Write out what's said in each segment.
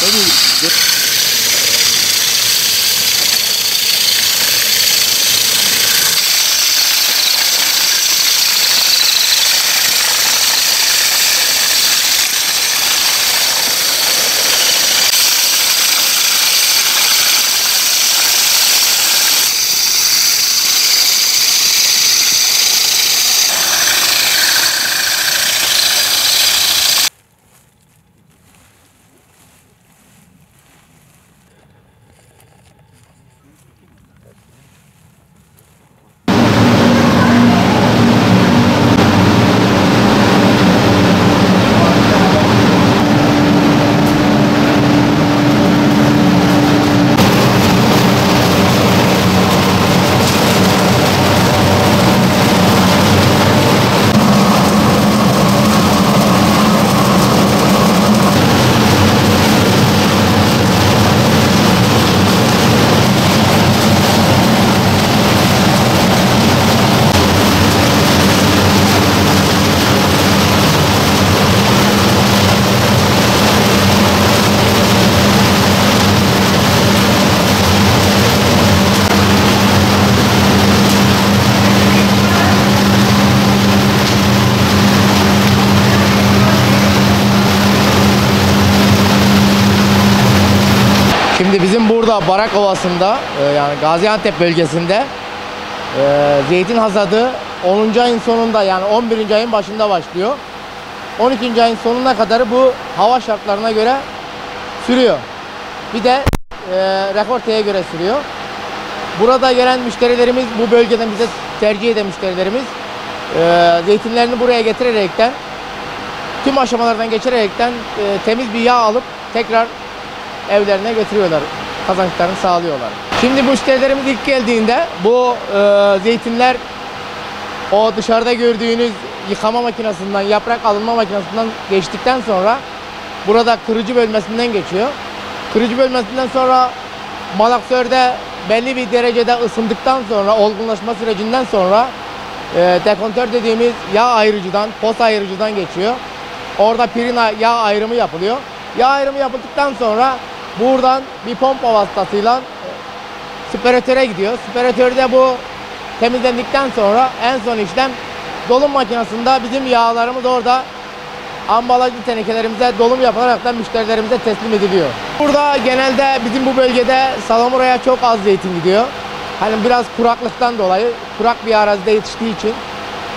Tabii. Şimdi bizim burada Barak Ovası'nda yani Gaziantep bölgesinde zeytin hasadı 10. ayın sonunda yani 11. ayın başında başlıyor. 12. ayın sonuna kadar bu hava şartlarına göre sürüyor. Bir de rekorteye göre sürüyor. Burada gelen müşterilerimiz, bu bölgeden bize tercih eden müşterilerimiz zeytinlerini buraya getirerekten, tüm aşamalardan geçirerekten temiz bir yağ alıp tekrar evlerine götürüyorlar. Kazançlarını sağlıyorlar. Şimdi müşterilerimiz ilk geldiğinde bu zeytinler o dışarıda gördüğünüz yıkama makinesinden, yaprak alınma makinesinden geçtikten sonra burada kırıcı bölmesinden geçiyor. Kırıcı bölmesinden sonra malaksörde belli bir derecede ısındıktan sonra, olgunlaşma sürecinden sonra dekontör dediğimiz yağ ayırıcıdan, pos ayırıcıdan geçiyor. Orada pirina yağ ayrımı yapılıyor. Yağ ayrımı yapıldıktan sonra buradan bir pompa vasıtasıyla spiratöre gidiyor. Spiratörde bu temizlendikten sonra en son işlem dolum makinesinde bizim yağlarımız orada ambalajlı tenekelerimize dolum yapılarak müşterilerimize teslim ediliyor. Burada genelde bizim bu bölgede salamuraya çok az zeytin gidiyor. Hani biraz kuraklıktan dolayı, kurak bir arazide yetiştiği için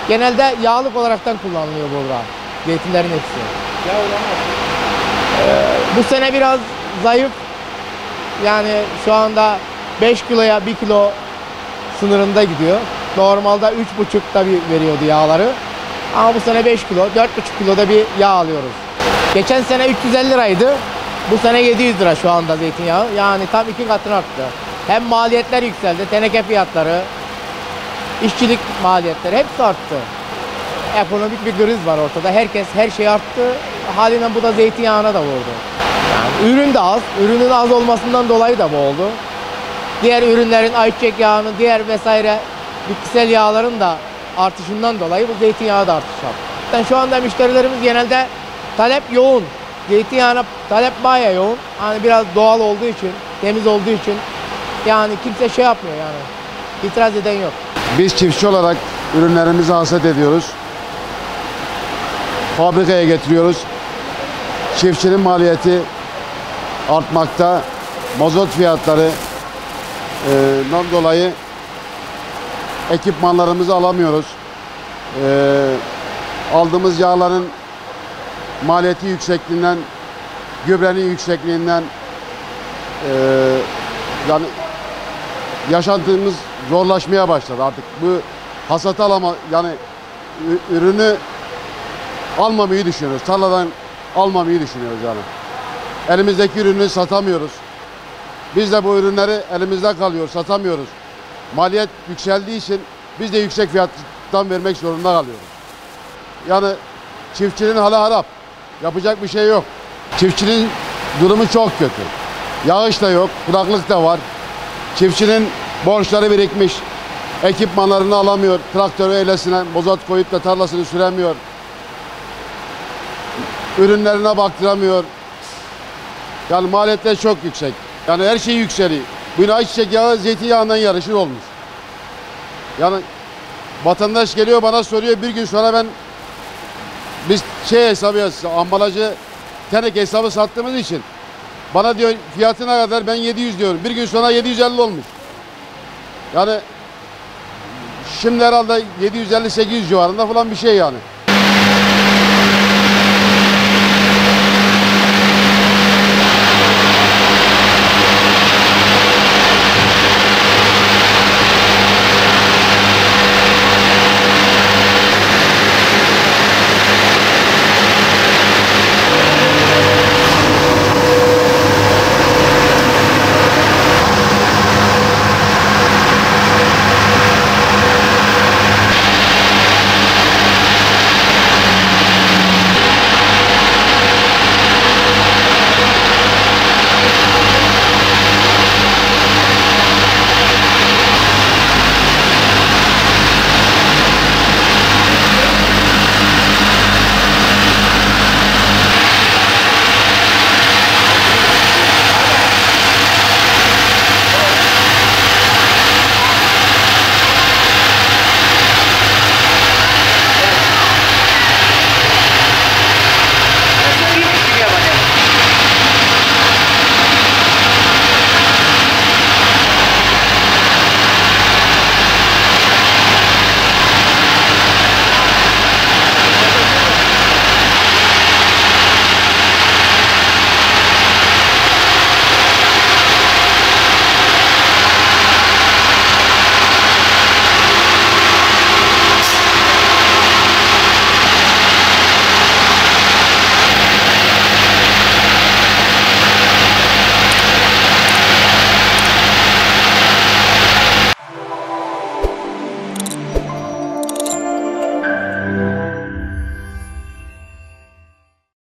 genelde yağlık olaraktan kullanılıyor burada zeytinlerin hepsi. Yağ olamaz. Bu sene biraz zayıf. Yani şu anda 5 kiloya 1 kilo sınırında gidiyor. Normalde 3,5 tabi veriyordu yağları. Ama bu sene 5 kilo, 4,5 kiloda bir yağ alıyoruz. Geçen sene 350 liraydı. Bu sene 700 lira şu anda zeytinyağı. Yani tam 2 katını arttı. Hem maliyetler yükseldi, teneke fiyatları, işçilik maliyetleri hepsi arttı. Ekonomik bir kriz var ortada. Herkes her şey arttı. Haliyle bu da zeytinyağına da vurdu. Yani ürün de az. Ürünün az olmasından dolayı da bu oldu. Diğer ürünlerin ayçiçek yağının, diğer vesaire bitkisel yağların da artışından dolayı bu zeytinyağı da artış yaptı. Yani şu anda müşterilerimiz genelde talep yoğun. Zeytinyağına talep bayağı yoğun. Hani biraz doğal olduğu için, temiz olduğu için yani kimse şey yapmıyor yani. İtiraz eden yok. Biz çiftçi olarak ürünlerimizi hasat ediyoruz. Fabrikaya getiriyoruz. Çiftçinin maliyeti artmakta. Mazot fiyatları dolayı ekipmanlarımızı alamıyoruz. Aldığımız yağların maliyeti yüksekliğinden, gübrenin yüksekliğinden yani yaşantımız zorlaşmaya başladı artık. Bu hasat yani ürünü almamayı düşünüyoruz. Tarladan almamayı düşünüyoruz yani. Elimizdeki ürünü satamıyoruz. Biz de bu ürünleri elimizde kalıyor, satamıyoruz. Maliyet yükseldiği için biz de yüksek fiyattan vermek zorunda kalıyoruz. Yani çiftçinin hali harap. Yapacak bir şey yok. Çiftçinin durumu çok kötü. Yağış da yok, kuraklık da var. Çiftçinin borçları birikmiş. Ekipmanlarını alamıyor. Traktörü eylesine mazot koyup da tarlasını süremiyor. Ürünlerine baktıramıyor. Yani maliyetler çok yüksek. Yani her şey yükseliyor. Bu ayçiçek yağı zeytinyağından yarışır olmuş. Yani vatandaş geliyor bana soruyor, bir gün sonra biz hesabı yazıyoruz, ambalajı teneke hesabı sattığımız için bana diyor fiyatına kadar ben 700 diyorum. Bir gün sonra 750 olmuş. Yani şimdi herhalde 750-800 civarında falan bir şey yani.